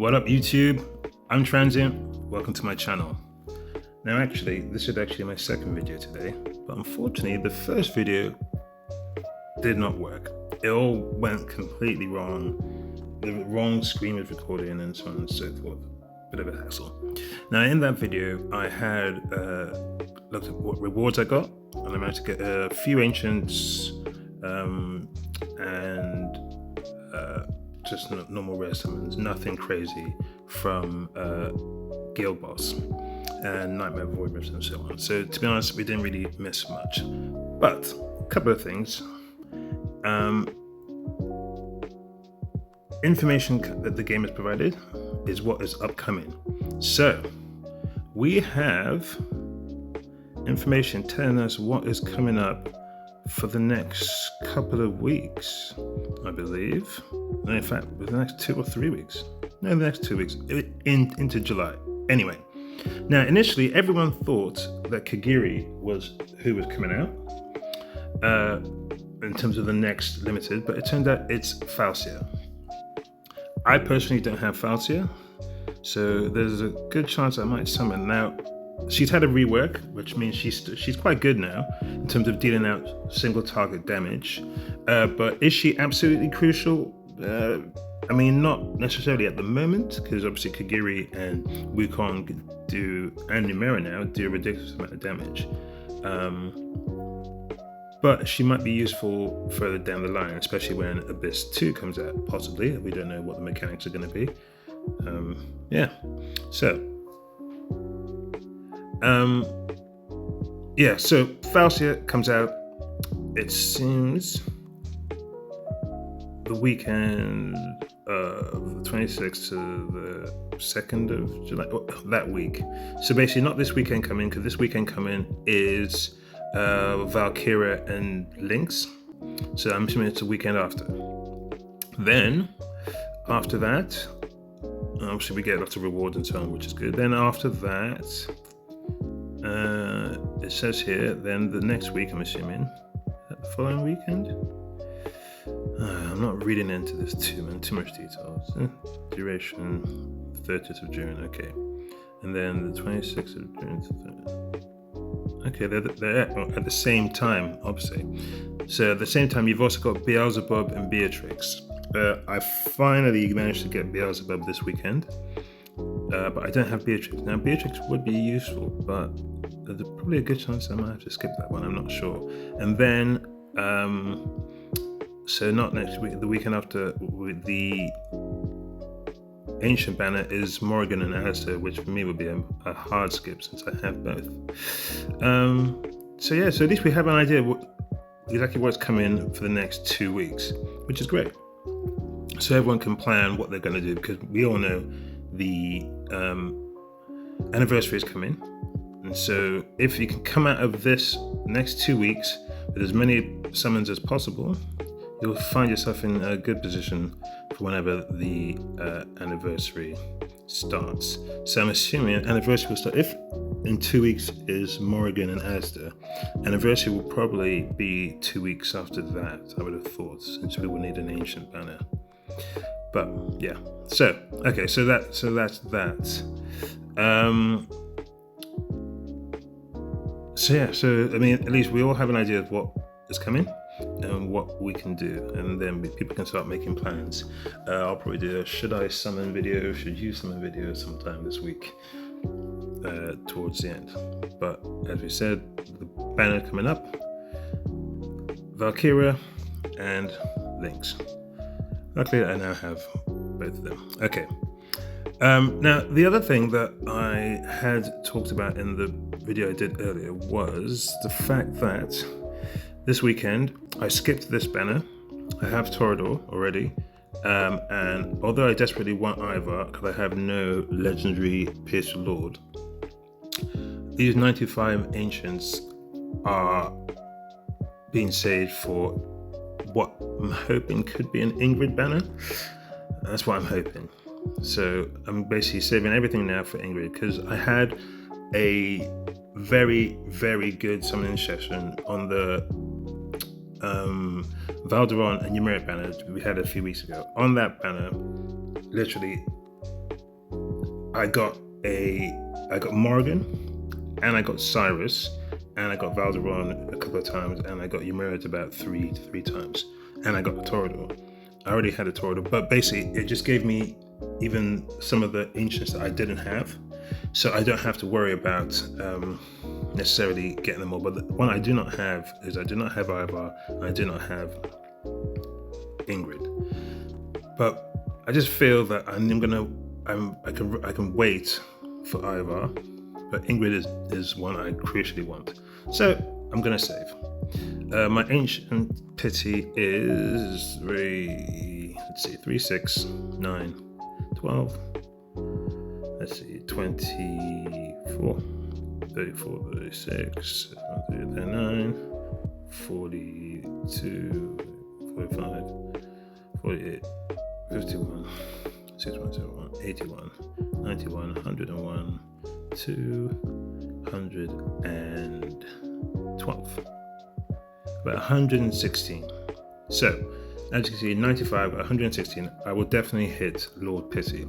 What up YouTube? I'm Transient, welcome to my channel. Now actually, this is actually my second video today, but unfortunately the first video did not work. It all went completely wrong. The wrong screen was recording and so on and so forth. Bit of a hassle. Now in that video, I had looked at what rewards I got, and I managed to get a few ancients and just normal rare summons, nothing crazy from Guild Boss and Nightmare Void Rifts and so on. So to be honest, we didn't really miss much. But a couple of things. Information that the game has provided is what is upcoming. So we have information telling us what is coming up for the next couple of weeks, I believe. In fact, the next 2 or 3 weeks. No, the next 2 weeks, into July. Anyway, now initially everyone thought that Kagiri was who was coming out in terms of the next limited, but it turned out it's Falcia. I personally don't have Falcia, so there's a good chance I might summon. Now, she's had a rework, which means she's quite good now in terms of dealing out single target damage. But is she absolutely crucial? I mean, not necessarily at the moment, because obviously Kagiri and Wukong and Numera now do a ridiculous amount of damage. But she might be useful further down the line, especially when Abyss 2 comes out, possibly. We don't know what the mechanics are going to be. So Falcia comes out, it seems, the weekend of the 26th to the 2nd of July, that week. So basically not this weekend coming, because this weekend coming is Valkyria and Lynx. So I'm assuming it's the weekend after. Then, after that, obviously we get lots of rewards and so on, which is good. Then after that, it says here, then the next week, I'm assuming, the following weekend? I'm not reading into this too much details. Duration, 30th of June, okay. And then the 26th of June to 30th. Okay, they're at the same time, obviously. So at the same time, you've also got Beelzebub and Beatrix. I finally managed to get Beelzebub this weekend, but I don't have Beatrix. Now, Beatrix would be useful, but there's probably a good chance I might have to skip that one, I'm not sure. And then, so not next week, the weekend after, with the Ancient banner is Morrigan and Alistair, which for me would be a hard skip since I have both. So at least we have an idea exactly what's coming for the next 2 weeks, which is great. So everyone can plan what they're going to do, because we all know the anniversary is coming. And so if you can come out of this next 2 weeks with as many summons as possible, you'll find yourself in a good position for whenever the anniversary starts. So I'm assuming anniversary will start, if in 2 weeks is Morrigan and Alistair, anniversary will probably be 2 weeks after that, I would have thought, since we will need an ancient banner. But yeah, so that's that. So I mean, at least we all have an idea of what is coming and what we can do, and then people can start making plans. I'll probably do a should I summon video, should you summon video sometime this week towards the end. But as we said, the banner coming up, Valkyria and Lynx. Luckily I now have both of them. Okay. Now the other thing that I had talked about in the video I did earlier was the fact that this weekend, I skipped this banner. I have Torador already, and although I desperately want Ivar, because I have no legendary Piercer Lord, these 95 Ancients are being saved for what I'm hoping could be an Ingrid banner. That's what I'm hoping. So I'm basically saving everything now for Ingrid, because I had a very, very good summoning session on the Valderon and Numeric banner we had a few weeks ago. On that banner, literally I got Morgan, and I got Cyrus, and I got Valderon a couple of times, and I got Ymeriad about three times, and I got a Torador. I already had a Torador, but basically it just gave me even some of the ancients that I didn't have, so I don't have to worry about necessarily getting them all. But the one I do not have is I do not have Ivar, and I do not have Ingrid. But I just feel that I can wait for Ivar, but Ingrid is one I crucially want. So I'm gonna save. My ancient pity is 3, 6, 9, 12. Let's see, 24, 34, 36, 39, 42, 45, 48, 51, 61, 81, 91, 101, 212. About 116. So, as you can see, 95, 116, I will definitely hit Lord Pity.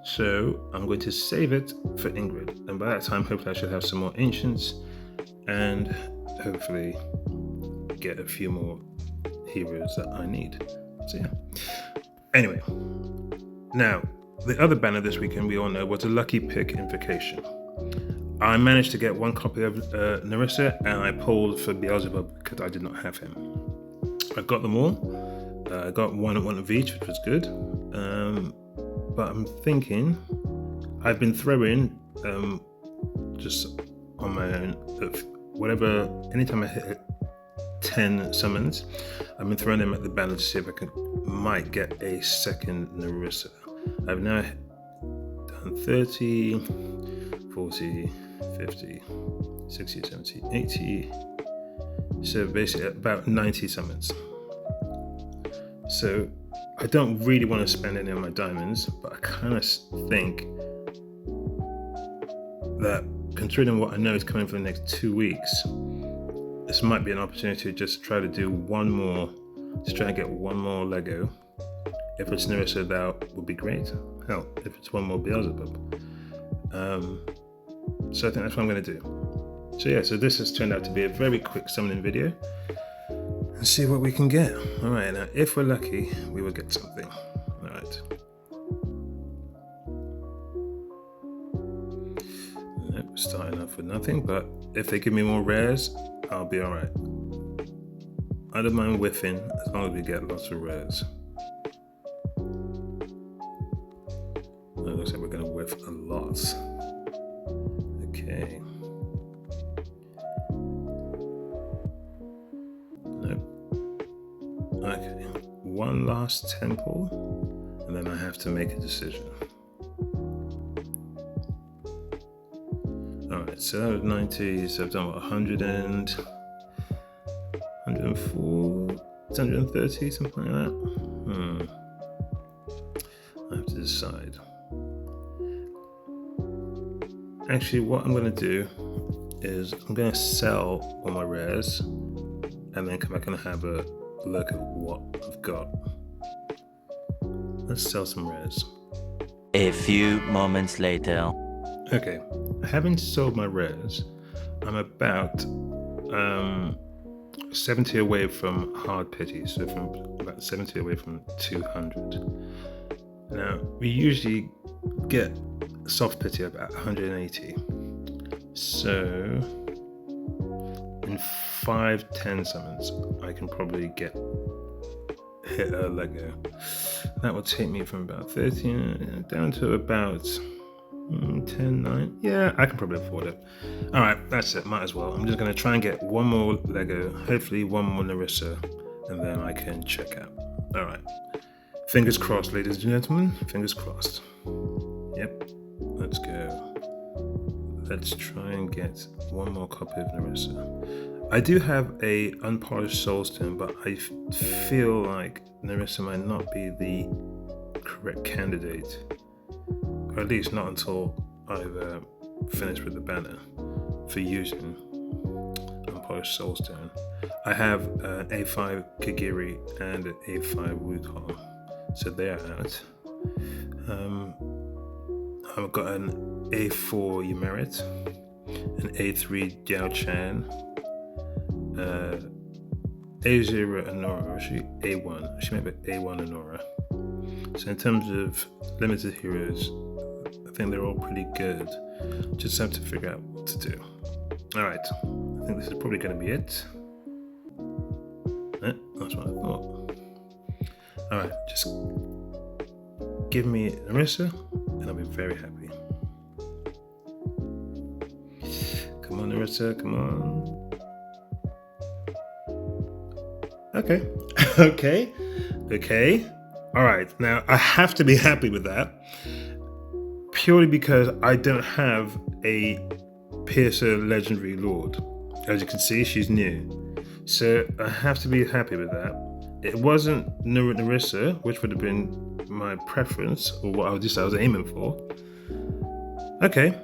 So, I'm going to save it for Ingrid. And by that time, hopefully I should have some more ancients and hopefully get a few more heroes that I need. So, yeah. Anyway, now, the other banner this weekend, we all know, was a lucky pick Invocation. I managed to get one copy of Nerissa, and I pulled for Beelzebub because I did not have him. I got them all. I got one of each, which was good. But I'm thinking, I've been throwing just on my own, anytime I hit 10 summons, I've been throwing them at the banner to see if I might get a second Nerissa. I've now done 30, 40, 50, 60, 70, 80. So basically about 90 summons. So I don't really want to spend any of my diamonds, but I kind of think that considering what I know is coming for the next 2 weeks, this might be an opportunity to just try to do one more, to try and get one more Lego. If it's Nerissa, that would be great. Hell, if it's one more Beelzebub. So I think that's what I'm going to do. So yeah, so this has turned out to be a very quick summoning video. Let's see what we can get. All right, now if we're lucky, we will get something. All right. Nope, starting off with nothing, but if they give me more rares, I'll be all right. I don't mind whiffing as long as we get lots of rares. It looks like we're going to whiff a lot. Okay. Nope. Okay. One last temple, and then I have to make a decision. Alright, so that was 90, so I've done what, 100 and 104, 130, something like that. I have to decide. Actually, what I'm going to do is I'm going to sell all my rares and then come back and have a look at what I've got. Let's sell some rares. A few moments later. Okay, having sold my rares, I'm about 70 away from hard pity, so from about 70 away from 200. Now, we usually get soft pity about 180. So, in 5-10 summons, I can probably hit a Lego. That will take me from about 13 down to about 10, 9. Yeah, I can probably afford it. Alright, that's it, might as well. I'm just going to try and get one more Lego, hopefully one more Nerissa, and then I can check out. Alright. Fingers crossed, ladies and gentlemen. Fingers crossed. Yep. Let's go. Let's try and get one more copy of Nerissa. I do have a unpolished soulstone, but I feel like Nerissa might not be the correct candidate. Or at least not until I've finished with the banner for using unpolished soulstone. I have A5 Kagiri and an A5 Wukong, so they're out. I've got an A4 Yumerit, an A3 Diao Chan, A0 Anora, actually A1. She might be A1 Anora. So in terms of limited heroes, I think they're all pretty good. Just have to figure out what to do. Alright, I think this is probably going to be it. That's what I thought. Alright, just give me Narissa and I'll be very happy. Come on, Narissa, come on. Okay. Okay. Alright, now I have to be happy with that. Purely because I don't have a Piercer Legendary Lord. As you can see, she's new. So I have to be happy with that. It wasn't Narissa, which would have been my preference, or what I was aiming for. Okay,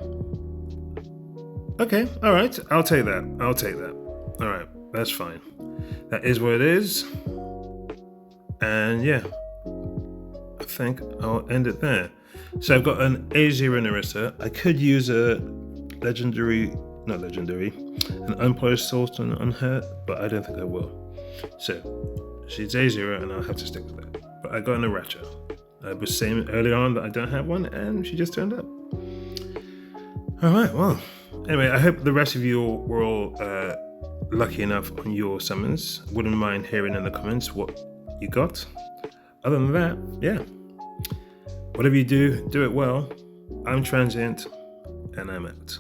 alright, I'll take that. Alright, that's fine. That is what it is. And yeah, I think I'll end it there. So I've got an A0 Narissa. I could use a an unpolished Sultan on her, but I don't think I will. So she's A0 and I'll have to stick with that. But I got an Aracha. I was saying earlier on that I don't have one and she just turned up. Alright, well, anyway, I hope the rest of you were all lucky enough on your summons. Wouldn't mind hearing in the comments what you got. Other than that, yeah. Whatever you do, do it well. I'm Transient, and I'm out.